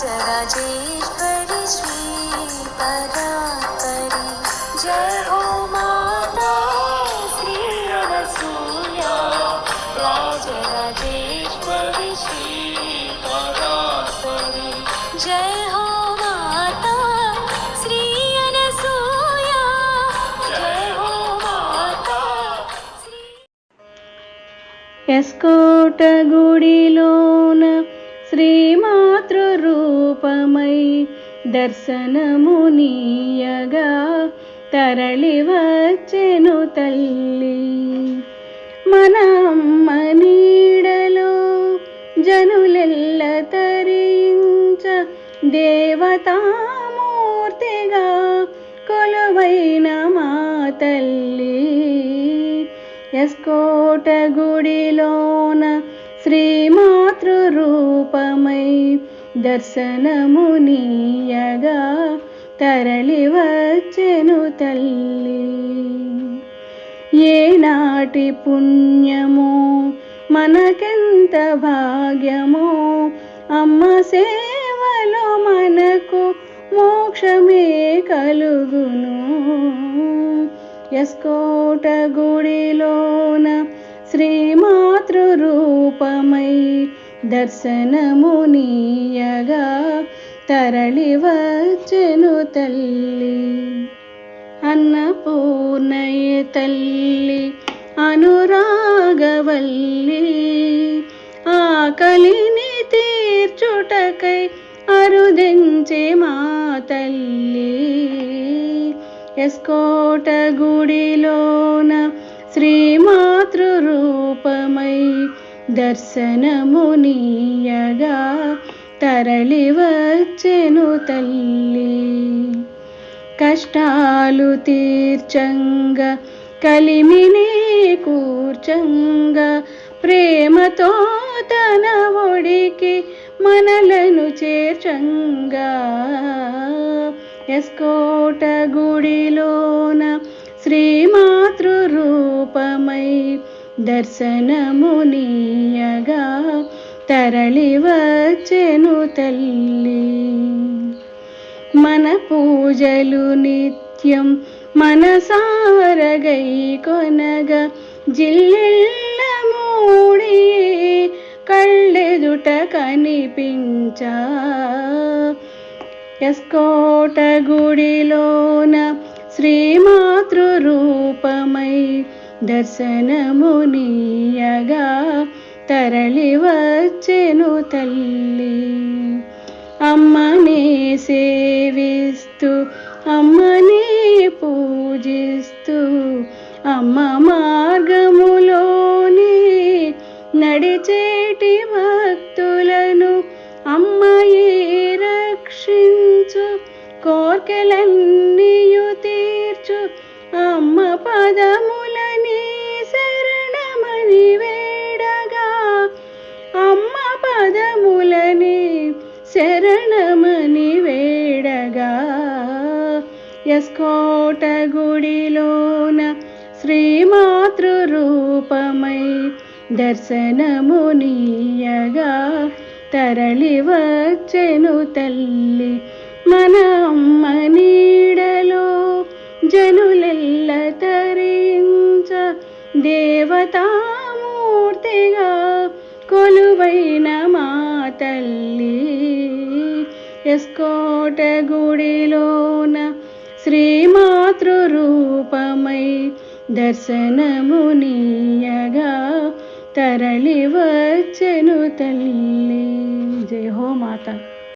राजराजेश्वरी श्री परात्परी जय हो माता श्री अनसूया राजराजेश्वरी श्री परात्परी जय हो माता श्री अनसूया जय हो माता श्री ఎస్కోట గుడిలోన శ్రీమాతృరూపమై దర్శనమునీయగా తరలివచ్చెను తల్లి. మన అమ్మ నీడలో జనులెల్ల తరించ దేవతామూర్తిగా కొలువైన మా తల్లి. ఎస్కోట గుడిలోన శ్రీమాతృరూపమై దర్శనమునీయగా తరలివచ్చెను తల్లి. ఏనాటి పుణ్యమో మనకెంత భాగ్యమో అమ్మ సేవలో మనకు మోక్షమే కలుగును. ఎస్కోట గుడిలోన శ్రీమాతృరూపమై దర్శనమునీయగా తరలివచ్చెను తల్లి. అన్నపూర్ణయ తల్లి అనురాగవల్లి ఆకలిని తీర్చుటకై అరుదెంచే మా తల్లి. ఎస్కోట గుడిలోన శ్రీమాతృరూపమై దర్శనమునీయగా తరలివచ్చెను తల్లి. కష్టాలు తీర్చంగా కలిమిని కూర్చంగా ప్రేమతో తన ఒడికి మనలను చేర్చంగా. ఎస్కోట గుడిలోన శ్రీమాతృరూపమై దర్శనమునీయగా తరలివచ్చెను తల్లి. మన పూజలు నిత్యం మనసారగై కొనగా జిల్లెల్ల మూడి కళ్ళెదుట కనిపించా. ఎస్కోట గుడిలోన శ్రీమాతృరూపమై దర్శనమునీయగా తరలివచ్చెను తల్లి. అమ్మనే సేవిస్తూ అమ్మనే పూజిస్తూ అమ్మ మార్గములోని నడిచేటి భక్తులను అమ్మయే రక్షించు కోర్కెలన్నీయు తీర్చు అమ్మ పదములని శరణమని వేడగా అమ్మ పదములని శరణమని వేడగా. ఎస్కోట గుడిలోన శ్రీమాతృరూపమై దర్శనమునీయగా తరలివచ్చెను తల్లి. మన అమ్మ నీడలో జనులెల్ల తరించ దేవతామూర్తిగా కొలువైన మా తల్లి. ఎస్కోట గుడిలోన శ్రీమాతృరూపమై దర్శనమునీయగా తరలివచ్చెను తల్లి. జై హో మాతా.